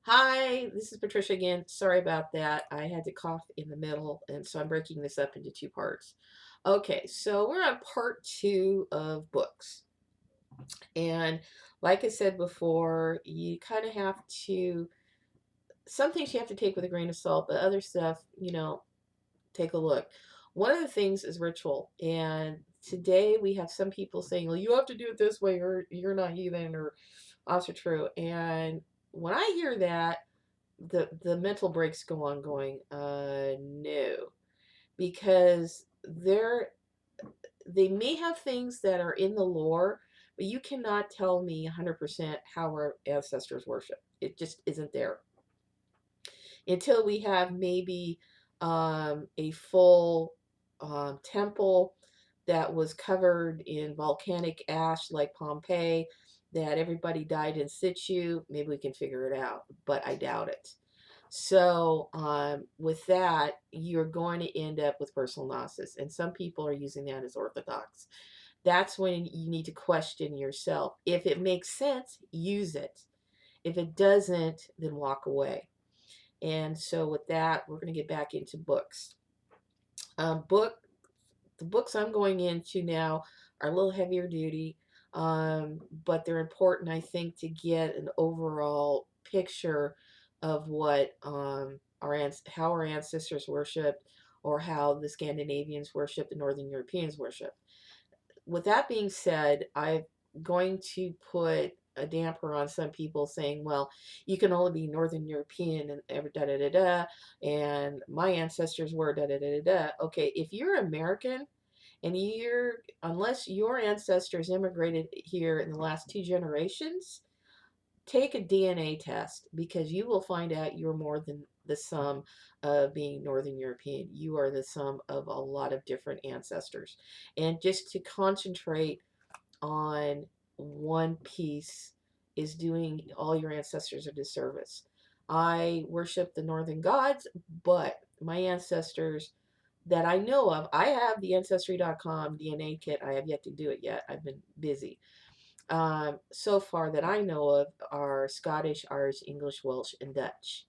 Hi, this is Patricia again. Sorry about that. I had to cough in the middle, and so I'm breaking this up into two parts. Okay, so we're on part two of books. And like I said before, you kind of have to, some things you have to take with a grain of salt, but other stuff, take a look. One of the things is ritual. And today we have some people saying, well, you have to do it this way, or you're not heathen, or Asatru. And when I hear that, the mental breaks go on going no, because they may have things that are in the lore, but you cannot tell me 100% how our ancestors worship. It just isn't there until we have maybe a full temple that was covered in volcanic ash like Pompeii, that everybody died in situ. Maybe we can figure it out, but I doubt it. So, with that, you're going to end up with personal gnosis, and some people are using that as orthodox. That's when you need to question yourself. If it makes sense, use it. If it doesn't, then walk away. And so, with that, we're going to get back into books. Book the books I'm going into now are a little heavier duty, but they're important, I think, to get an overall picture of what how our ancestors worshipped, or how the Scandinavians worship, the Northern Europeans worship. With that being said, I'm going to put a damper on some people saying, well, you can only be Northern European and da da da da, and my ancestors were da da da da da. Okay, if you're American and unless your ancestors immigrated here in the last two generations, take a DNA test, because you will find out you're more than the sum of being Northern European. You are the sum of a lot of different ancestors. And just to concentrate on one piece is doing all your ancestors a disservice. I worship the Northern gods, but my ancestors that I know of, I have the Ancestry.com DNA kit. I have yet to do it yet. I've been busy. So far that I know of are Scottish, Irish, English, Welsh, and Dutch.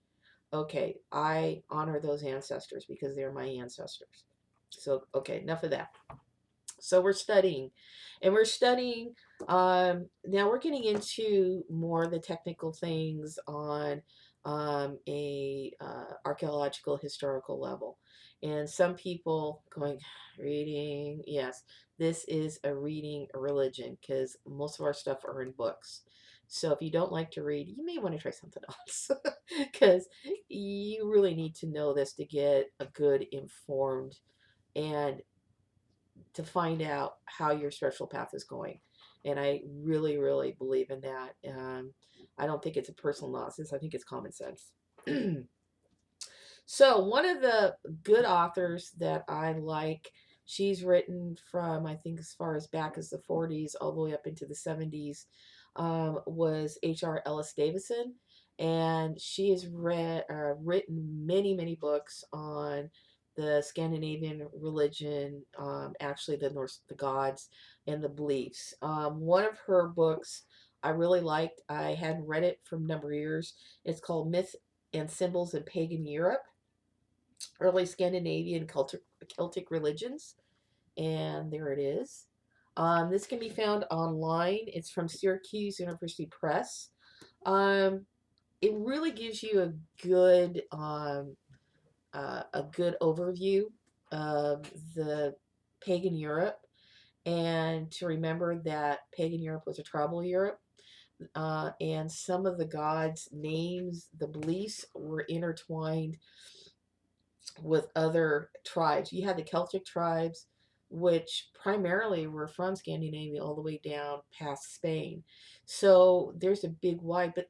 Okay, I honor those ancestors because they're my ancestors. So, okay, enough of that. So we're studying, and we're studying. Now we're getting into more of the technical things on a archaeological historical level, and some people going reading. Yes, this is a reading religion because most of our stuff are in books. So if you don't like to read, you may want to try something else because you really need to know this to get a good informed and to find out how your spiritual path is going. And I really, really believe in that. I don't think it's a personal analysis. I think it's common sense. So one of the good authors that I like, she's written from, I think, as far as back as the 40s all the way up into the 70s, was H.R. Ellis Davison. And she has written many, many books on the Scandinavian religion, actually the gods and the beliefs. One of her books I really liked, I hadn't read it for a number of years. It's called Myth and Symbols in Pagan Europe, Early Scandinavian Celtic Religions. And there it is. This can be found online. It's from Syracuse University Press. Um, it really gives you a good overview of the pagan Europe, and to remember that pagan Europe was a tribal Europe. And some of the gods' names, the beliefs were intertwined with other tribes. You had the Celtic tribes, which primarily were from Scandinavia all the way down past Spain. So there's a big wide, but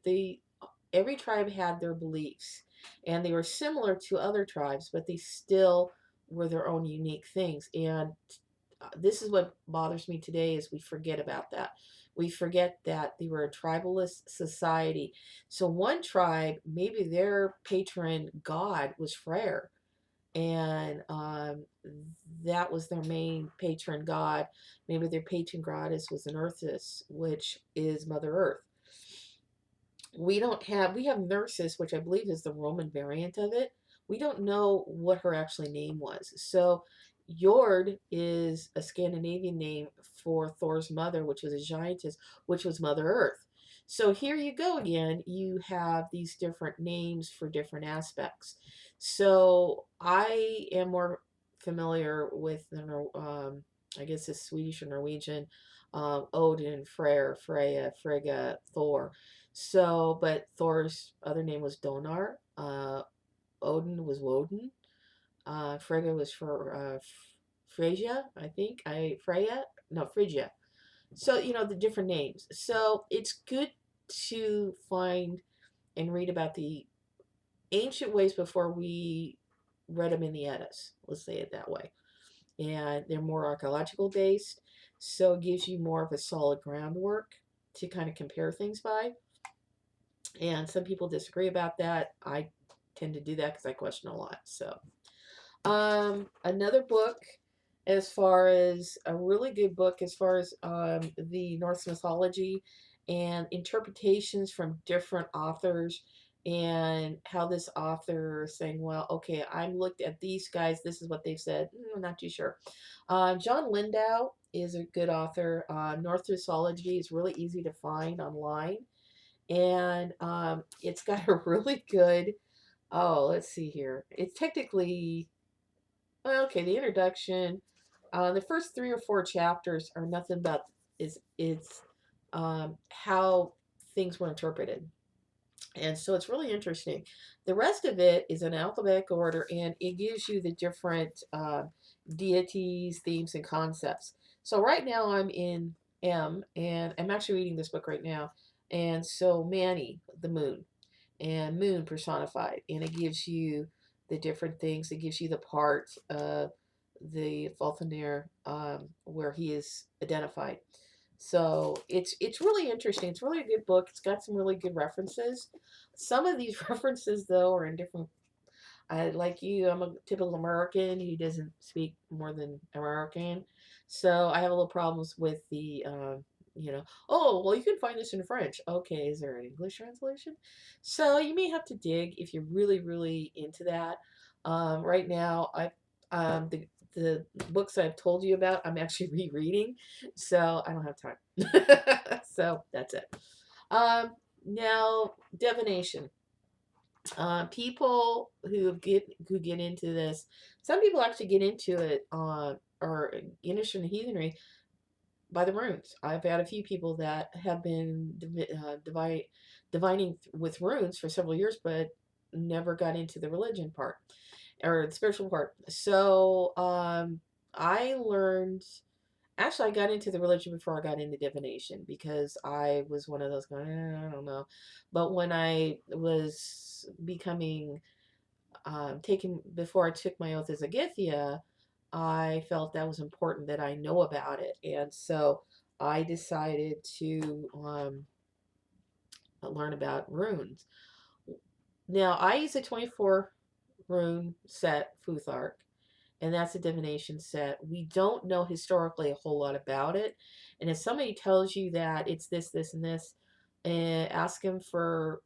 every tribe had their beliefs, and they were similar to other tribes, but they still were their own unique things. And this is what bothers me today is we forget about that. We forget that they were a tribalist society. So one tribe, maybe their patron god was Freyr, and that was their main patron god. Maybe their patron goddess was an Earthess, which is Mother Earth. We have nurses, which I believe is the Roman variant of it. We don't know what her actually name was. So Jord is a Scandinavian name for Thor's mother, which was a giantess, which was Mother Earth. So here you go again. You have these different names for different aspects. So I am more familiar with I guess it's Swedish or Norwegian, Odin, Freyr, Freya, Frigga, Thor. So, but Thor's other name was Donar. Odin was Woden. Frigga was for Freyja, I think. Freya? No, Phrygia. So, the different names. So, it's good to find and read about the ancient ways before we read them in the Eddas. Let's say it that way. And they're more archaeological based. So, it gives you more of a solid groundwork to kind of compare things by. And some people disagree about that. I tend to do that because I question a lot. So, another book, as far as a really good book, as far as the Norse mythology and interpretations from different authors, and how this author is saying, well, okay, I'm looked at these guys, this is what they've said. I'm not too sure. John Lindau is a good author. Norse mythology is really easy to find online, and it's got a really good, oh, let's see here, it's technically, well, okay, the introduction, the first 3 or 4 chapters are nothing but it's how things were interpreted, and so it's really interesting. The rest of it is in alphabetical order, and it gives you the different deities, themes, and concepts. So right now I'm in M, and I'm actually reading this book right now. And so Mani, the moon, and moon personified, and it gives you the different things. It gives you the part of the Falconer where he is identified. So it's really interesting. It's really a good book. It's got some really good references. Some of these references though are in different. Like you, I'm a typical American who doesn't speak more than American, so I have a little problems with the oh, well, you can find this in French. Okay, is there an English translation? So you may have to dig if you're really, really into that. Right now, the books I've told you about, I'm actually rereading, so I don't have time. So that's it. Now divination. People who get into this, some people actually get into it or Innish and Heathenry by the runes. I've had a few people that have been divining with runes for several years, but never got into the religion part or the spiritual part. So I learned. Actually, I got into the religion before I got into divination because I was one of those going, I don't know. But when I was becoming taken before I took my oath as a Githia, I felt that was important that I know about it, and so I decided to learn about runes. Now I use a 24 rune set, Futhark, and that's a divination set. We don't know historically a whole lot about it, and if somebody tells you that it's this, this, and this, ask them for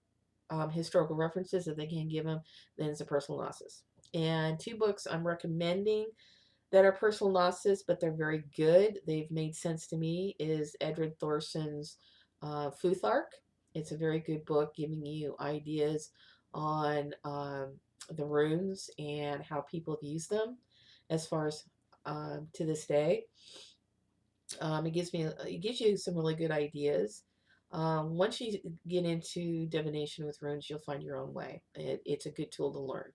historical references. If they can't give them, then it's a personal gnosis. And 2 books I'm recommending that are personal gnosis, but they're very good. They've made sense to me. Is Edred Thorson's Futhark. It's a very good book, giving you ideas on the runes and how people have used them, as far as to this day. It gives you some really good ideas. Once you get into divination with runes, you'll find your own way. It's a good tool to learn.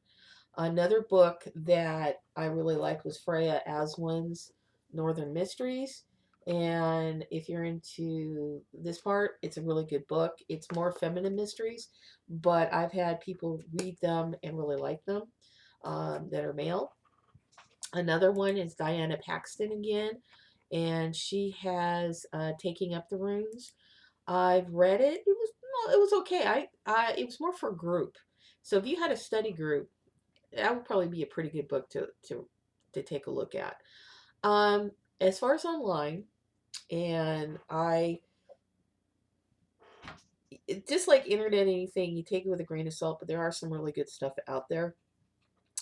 Another book that I really liked was Freya Aswyn's Northern Mysteries. And if you're into this part, it's a really good book. It's more feminine mysteries, but I've had people read them and really like them that are male. Another one is Diana Paxton again, and she has Taking Up the Runes. I've read it. It was okay. It was more for a group. So if you had a study group, that would probably be a pretty good book to take a look at. As far as online, and just like internet anything, you take it with a grain of salt, but there are some really good stuff out there.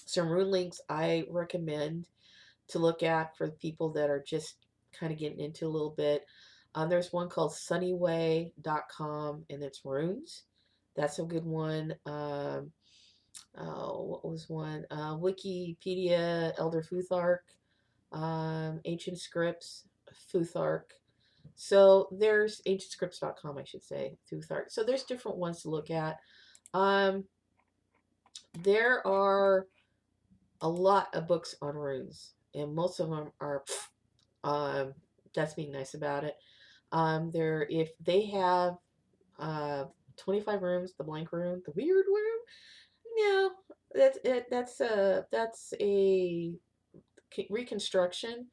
Some rune links I recommend to look at for the people that are just kind of getting into a little bit. There's one called sunnyway.com and it's runes. That's a good one. What was one? Wikipedia, Elder Futhark, Ancient Scripts, Futhark. So there's ancientscripts.com, I should say, Futhark. So there's different ones to look at. Um, there are a lot of books on runes, and most of them are, um, that's being nice about it. There, if they have uh, 25 rooms, the blank room, the weird room, no, that's it. That's a reconstruction,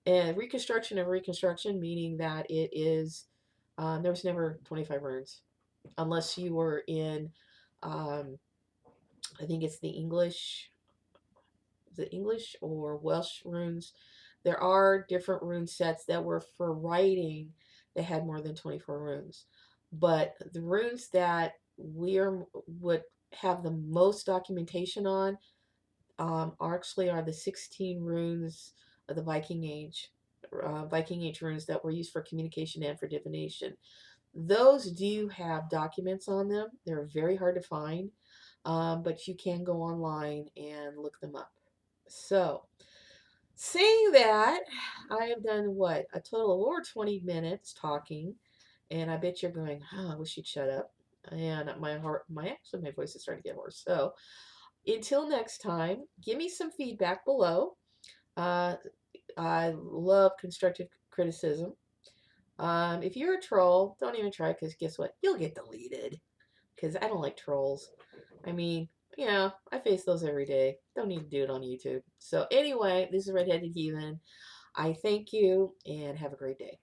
and reconstruction of reconstruction, meaning that it is there was never 25 rooms unless you were in um, I think it's the English or Welsh runes. There are different rune sets that were for writing that had more than 24 runes. But the runes that would have the most documentation on actually are the 16 runes of the Viking Age runes that were used for communication and for divination. Those do have documents on them. They're very hard to find, but you can go online and look them up. So, saying that, I have done what? A total of over 20 minutes talking, and I bet you're going, oh, I wish you'd shut up. And my voice is starting to get hoarse. So, until next time, give me some feedback below. Uh, I love constructive criticism. If you're a troll, don't even try because guess what? You'll get deleted because I don't like trolls. I mean, yeah, I face those every day. Don't need to do it on YouTube. So anyway, this is Redheaded Heathen. I thank you and have a great day.